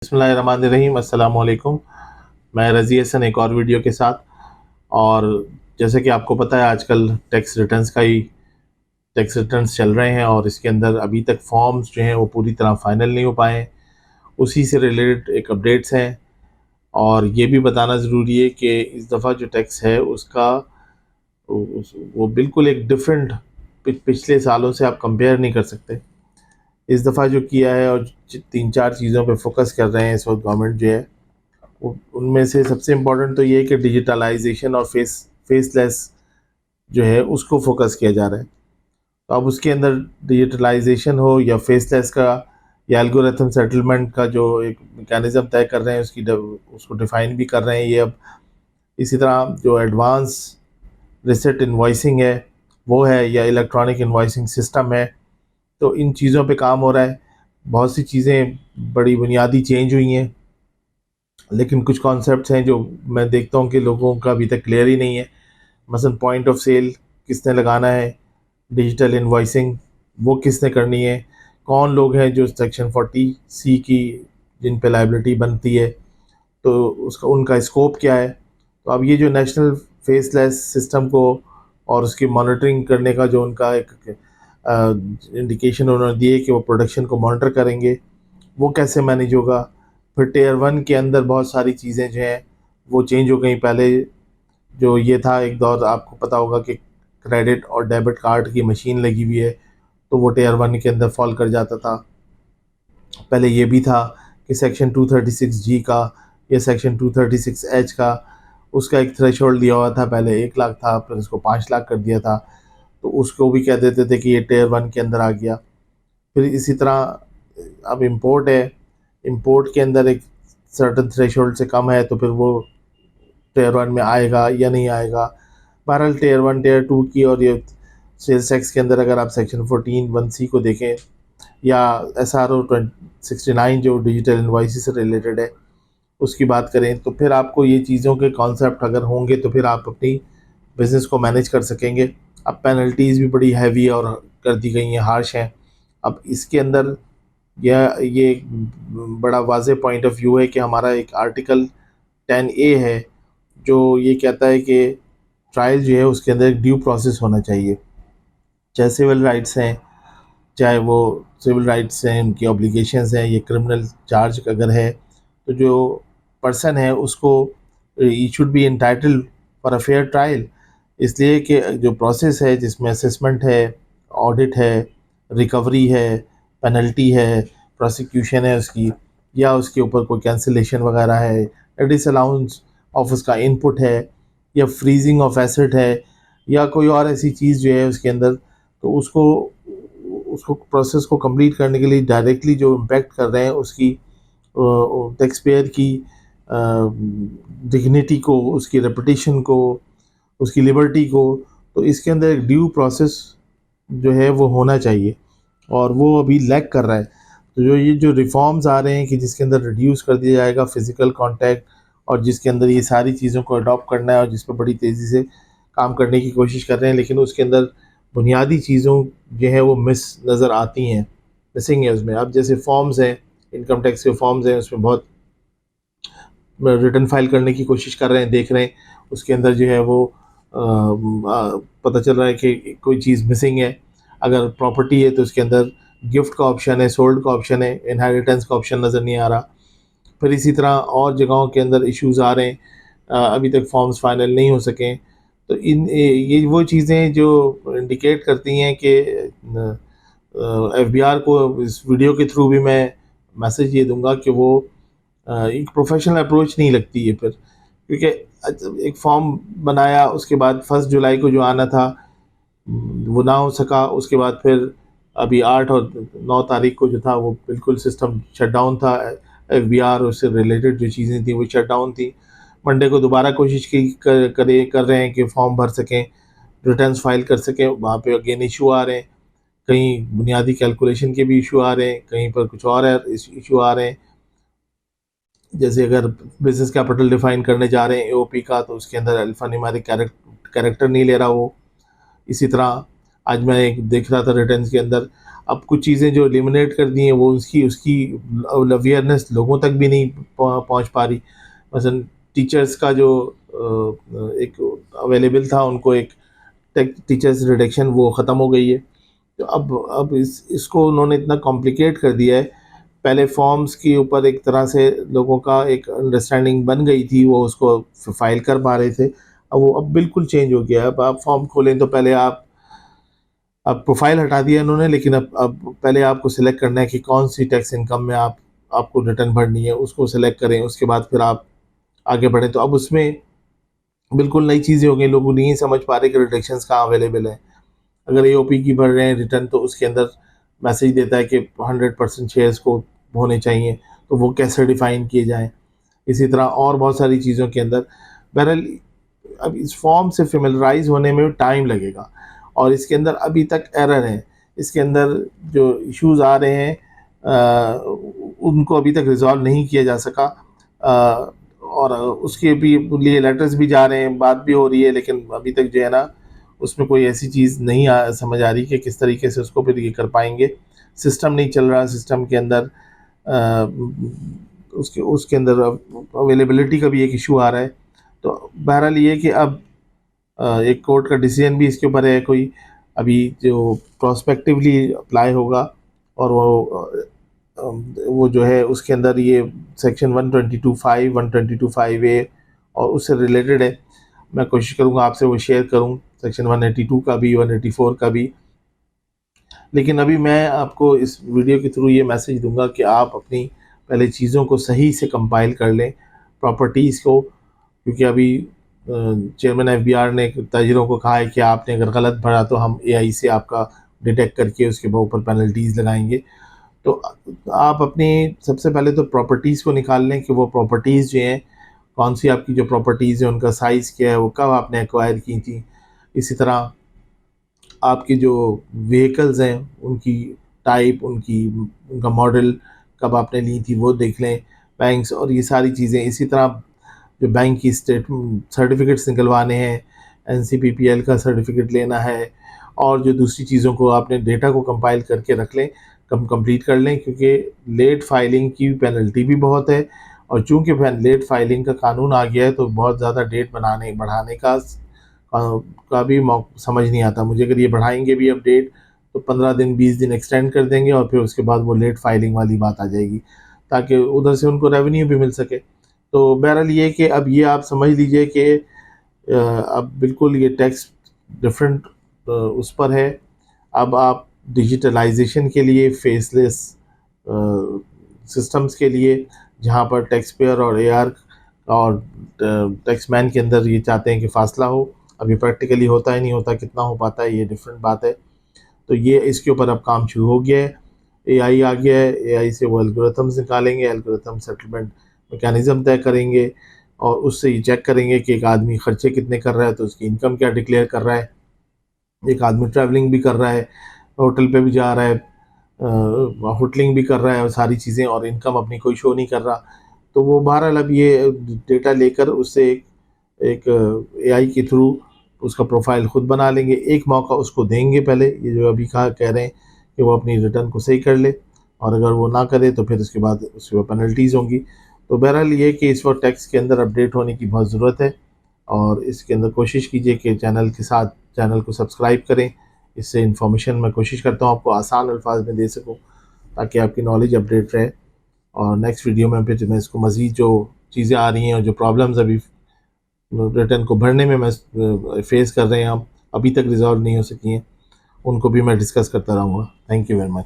बिस्मिल्लाहिर्रहमानिर्रहीम, अस्सलाम वालेकुम। मैं रज़ी हसन एक और वीडियो के साथ। और जैसे कि आपको पता है आजकल टैक्स रिटर्न्स चल रहे हैं और इसके अंदर अभी तक फॉर्म्स जो हैं वो पूरी तरह फाइनल नहीं हो पाए हैं। उसी से रिलेटेड एक अपडेट्स हैं और ये भी बताना ज़रूरी है कि इस दफ़ा जो टैक्स है उसका वो बिल्कुल एक डिफरेंट पिछले सालों से आप कंपेयर नहीं कर सकते। इस दफ़ा जो किया है और 3-4 चीज़ों पे फोकस कर रहे हैं इस वक्त गवर्नमेंट जो है, उनमें से सबसे इम्पोर्टेंट तो ये है कि डिजिटलाइजेशन और फेसलेस जो है उसको फोकस किया जा रहा है। तो अब उसके अंदर डिजिटलाइजेशन हो या फेसलेस का या एल्गोरिथम सेटलमेंट का जो एक मैकेनिज़्म तय कर रहे हैं उसको डिफ़ाइन भी कर रहे हैं ये अब। इसी तरह जो एडवांस रिसिट इनवॉइसिंग है वो है या इलेक्ट्रॉनिक इनवॉइसिंग सिस्टम है, तो इन चीज़ों पे काम हो रहा है। बहुत सी चीज़ें बड़ी बुनियादी चेंज हुई हैं, लेकिन कुछ कॉन्सेप्ट्स हैं जो मैं देखता हूँ कि लोगों का अभी तक क्लियर ही नहीं है। मसलन पॉइंट ऑफ सेल किसने लगाना है, डिजिटल इनवॉइसिंग वो किसने करनी है, कौन लोग हैं जो सेक्शन 40C की जिन पे लाइबिलिटी बनती है, तो उसका उनका स्कोप क्या है। तो अब ये जो नेशनल फेसलेस सिस्टम को और उसकी मॉनिटरिंग करने का जो उनका एक इंडिकेशन उन्होंने दिए कि वो प्रोडक्शन को मॉनिटर करेंगे, वो कैसे मैनेज होगा। फिर टियर 1 के अंदर बहुत सारी चीज़ें जो हैं वो चेंज हो गई। पहले जो ये था एक दौर, आपको पता होगा कि क्रेडिट और डेबिट कार्ड की मशीन लगी हुई है, तो वो टियर 1 के अंदर फॉल कर जाता था। पहले ये भी था कि सेक्शन 236G का या सेक्शन 236H का उसका एक थ्रेशोल्ड दिया हुआ था, पहले 1 लाख था, फिर उसको 5 लाख कर दिया था, तो उसको भी कह देते थे कि ये टियर 1 के अंदर आ गया। फिर इसी तरह अब इम्पोर्ट है, इम्पोर्ट के अंदर एक सर्टन थ्रेशोल्ड से कम है तो फिर वो टियर 1 में आएगा या नहीं आएगा। बहरहाल टियर 1 टियर 2 की और ये सेल्स टैक्स के अंदर अगर आप सेक्शन 14(1)(c) को देखें या SRO 69 जो डिजिटल इनवॉइस से रिलेटेड है उसकी बात करें, तो फिर आपको ये चीज़ों के कॉन्सेप्ट अगर होंगे तो फिर आप अपनी बिज़नेस को मैनेज कर सकेंगे। अब पेनल्टीज़ भी बड़ी हैवी और कर दी गई हैं, हार्श हैं। अब इसके अंदर ये एक बड़ा वाज़ेह पॉइंट ऑफ व्यू है कि हमारा एक आर्टिकल 10A है जो ये कहता है कि ट्रायल जो है उसके अंदर एक ड्यू प्रोसेस होना चाहिए। चाहे सिविल राइट्स हैं, चाहे वो सिविल राइट्स हैं, उनकी ऑब्लिगेशंस हैं, ये क्रिमिनल चार्ज अगर है तो जो पर्सन है उसको he should be entitled for a fair trial. इसलिए कि जो प्रोसेस है जिसमें असेसमेंट है, ऑडिट है, रिकवरी है, पेनल्टी है, प्रोसिक्यूशन है उसकी, या उसके ऊपर कोई कैंसिलेशन वगैरह है, डिसअलाउंस ऑफ उसका इनपुट है, या फ्रीजिंग ऑफ एसेट है, या कोई और ऐसी चीज़ जो है उसके अंदर, तो उसको उसको प्रोसेस को कंप्लीट करने के लिए डायरेक्टली जो इम्पेक्ट कर रहे हैं उसकी टैक्स पेयर की डिग्निटी को, उसकी रेपुटेशन को, उसकी लिबर्टी को, तो इसके अंदर एक ड्यू प्रोसेस जो है वो होना चाहिए और वो अभी लैक कर रहा है। तो जो रिफॉर्म्स आ रहे हैं कि जिसके अंदर रिड्यूस कर दिया जाएगा फ़िज़िकल कॉन्टैक्ट और जिसके अंदर ये सारी चीज़ों को अडॉप्ट करना है और जिस पर बड़ी तेज़ी से काम करने की कोशिश कर रहे हैं, लेकिन उसके अंदर बुनियादी चीज़ों जो है वो नज़र आती हैं, मिसिंग है उसमें। अब जैसे फॉर्म्स हैं, इनकम टैक्स के फॉर्म्स हैं, उसमें बहुत रिटर्न फाइल करने की कोशिश कर रहे हैं, देख रहे हैं उसके अंदर जो है वो पता चल रहा है कि कोई चीज़ मिसिंग है। अगर प्रॉपर्टी है तो उसके अंदर गिफ्ट का ऑप्शन है, सोल्ड का ऑप्शन है, इनहेरिटेंस का ऑप्शन नज़र नहीं आ रहा। फिर इसी तरह और जगहों के अंदर इश्यूज़ आ रहे हैं, अभी तक फॉर्म्स फाइनल नहीं हो सकें। तो ये वो चीज़ें जो इंडिकेट करती हैं कि FBR को इस वीडियो के थ्रू भी मैं मैसेज ये दूंगा कि वो एक प्रोफेशनल अप्रोच नहीं लगती है फिर, क्योंकि एक फॉर्म बनाया उसके बाद 1 जुलाई को जो आना था वो ना हो सका। उसके बाद फिर अभी 8 और 9 तारीख को जो था वो बिल्कुल सिस्टम शट डाउन था। FBR उससे रिलेटेड जो चीज़ें थी वो शट डाउन थी। मंडे को दोबारा कोशिश की कर रहे हैं कि फॉर्म भर सकें, रिटर्न्स फाइल कर सकें, वहाँ पे अगेन इशू आ रहे हैं। कहीं बुनियादी कैलकुलेशन के भी इशू आ रहे हैं, कहीं पर कुछ और इशू आ रहे हैं। जैसे अगर बिजनेस कैपिटल डिफाइन करने जा रहे हैं AOP का, तो उसके अंदर अल्फा न्यूमेरिक कैरेक्टर नहीं ले रहा वो। इसी तरह आज मैं एक देख रहा था रिटर्न्स के अंदर, अब कुछ चीज़ें जो एलिमिनेट कर दी हैं वो उसकी उसकी अवेयरनेस लोगों तक भी नहीं पहुंच पा रही। मसलन टीचर्स का जो एक अवेलेबल था उनको एक टीचर्स रिडक्शन वो ख़त्म हो गई है। तो अब इसको उन्होंने इतना कॉम्प्लिकेट कर दिया है। पहले फॉर्म्स के ऊपर एक तरह से लोगों का एक अंडरस्टैंडिंग बन गई थी, वो उसको फाइल कर पा रहे थे। अब वो अब बिल्कुल चेंज हो गया है। अब आप फॉर्म खोलें तो पहले आप अब प्रोफाइल हटा दिया इन्होंने, लेकिन अब पहले आपको सिलेक्ट करना है कि कौन सी टैक्स इनकम में आपको रिटर्न भरनी है, उसको सिलेक्ट करें, उसके बाद फिर आप आगे बढ़ें। तो अब उसमें बिल्कुल नई चीज़ें हो गई, लोग नहीं समझ पा रहे कि रिडक्शंस कहाँ अवेलेबल है। अगर एओपी की भर रहे हैं रिटर्न तो उसके अंदर मैसेज देता है कि 100% शेयर्स को होने चाहिए, तो वो कैसे डिफाइन किए जाएँ। इसी तरह और बहुत सारी चीज़ों के अंदर बहरहाल अब इस फॉर्म से फेमिलराइज होने में टाइम लगेगा और इसके अंदर अभी तक एरर है। इसके अंदर जो इश्यूज़ आ रहे हैं उनको अभी तक रिजॉल्व नहीं किया जा सका, और उसके भी लिए लेटर्स भी जा रहे हैं, बात भी हो रही है, लेकिन अभी तक जो है ना उसमें कोई ऐसी चीज़ नहीं समझ आ रही कि किस तरीके से उसको फिर ये कर पाएंगे। सिस्टम नहीं चल रहा, सिस्टम के अंदर उसके उसके अंदर अवेलेबिलिटी का भी एक इशू आ रहा है। तो बहरहाल ये कि अब एक कोर्ट का डिसीजन भी इसके ऊपर है कोई, अभी जो प्रोस्पेक्टिवली अप्लाई होगा और वो जो है उसके अंदर ये सेक्शन 122(5), 122(5)(a और उससे रिलेटेड है। मैं कोशिश करूँगा आपसे वो शेयर करूँ, सेक्शन 182 का भी, 184 का भी। लेकिन अभी मैं आपको इस वीडियो के थ्रू ये मैसेज दूंगा कि आप अपनी पहले चीज़ों को सही से कंपाइल कर लें, प्रॉपर्टीज़ को, क्योंकि अभी चेयरमैन एफबीआर ने ताजिरों को कहा है कि आपने अगर गलत भरा तो हम एआई से आपका डिटेक्ट करके उसके ऊपर पेनल्टीज़ लगाएंगे। तो आप अपनी सबसे पहले तो प्रॉपर्टीज़ को निकाल लें कि वो प्रॉपर्टीज़ जो हैं, कौन सी आपकी जो प्रॉपर्टीज़ हैं उनका साइज़ क्या है, वो कब आपने एक्वायर की थी। इसी तरह आपके जो व्हीकल्स हैं उनकी टाइप, उनका मॉडल कब आपने ली थी वो देख लें, बैंक्स और ये सारी चीज़ें। इसी तरह जो बैंक की स्टेट सर्टिफिकेट्स निकलवाने हैं, एनसीपीपीएल का सर्टिफिकेट लेना है, और जो दूसरी चीज़ों को आपने डेटा को कंपाइल करके रख लें, कंप्लीट कर लें, क्योंकि लेट फाइलिंग की पेनल्टी भी बहुत है। और चूंकि लेट फाइलिंग का कानून आ गया है तो बहुत ज़्यादा डेट बढ़ाने का भी समझ नहीं आता मुझे। अगर ये बढ़ाएंगे भी अब डेट तो 15 दिन 20 दिन एक्सटेंड कर देंगे और फिर उसके बाद वो लेट फाइलिंग वाली बात आ जाएगी, ताकि उधर से उनको रेवेन्यू भी मिल सके। तो बहरहाल ये कि अब ये आप समझ लीजिए कि अब बिल्कुल ये टैक्स डिफरेंट उस पर है। अब आप डिजिटलाइजेशन के लिए फेसलेस सिस्टम्स के लिए, जहाँ पर टैक्स पेयर और एआर और टैक्समैन के अंदर ये चाहते हैं कि फासला हो। अभी प्रैक्टिकली होता है नहीं होता, कितना हो पाता है ये डिफरेंट बात है। तो ये इसके ऊपर अब काम शुरू हो गया है, एआई आ गया है, एआई से वो एल्गोरिथम्स निकालेंगे, एल्गोरिथम सेटलमेंट मैकेनिज़्म तय करेंगे और उससे ये चेक करेंगे कि एक आदमी खर्चे कितने कर रहा है तो उसकी इनकम क्या डिक्लेयर कर रहा है। एक आदमी ट्रैवलिंग भी कर रहा है, होटल पे भी जा रहा है, होटलिंग भी कर रहा है और सारी चीज़ें, और इनकम अपनी कोई शो नहीं कर रहा। तो वो बहरहाल अब ये डेटा लेकर उससे एक एआई के थ्रू उसका प्रोफाइल खुद बना लेंगे। एक मौका उसको देंगे पहले, ये जो अभी कह रहे हैं कि वो अपनी रिटर्न को सही कर ले, और अगर वो ना करे तो फिर उसके बाद उसके ऊपर पेनल्टीज़ होंगी। तो बहरहाल ये कि इस वक्त टैक्स के अंदर अपडेट होने की बहुत ज़रूरत है, और इसके अंदर कोशिश कीजिए कि चैनल को सब्सक्राइब करें। इससे इन्फॉर्मेशन मैं कोशिश करता हूँ आपको आसान अल्फाज में दे सकूँ, ताकि आपकी नॉलेज अपडेट रहे। और नेक्स्ट वीडियो में फिर मैं इसको मज़ीद जो चीज़ें आ रही हैं और जो प्रॉब्लम्स अभी रिटर्न को भरने में मैं फेस कर रहे हैं हम अभी तक रिजॉल्व नहीं हो सकी हैं, उनको भी मैं डिस्कस करता रहूँगा। Thank you very much.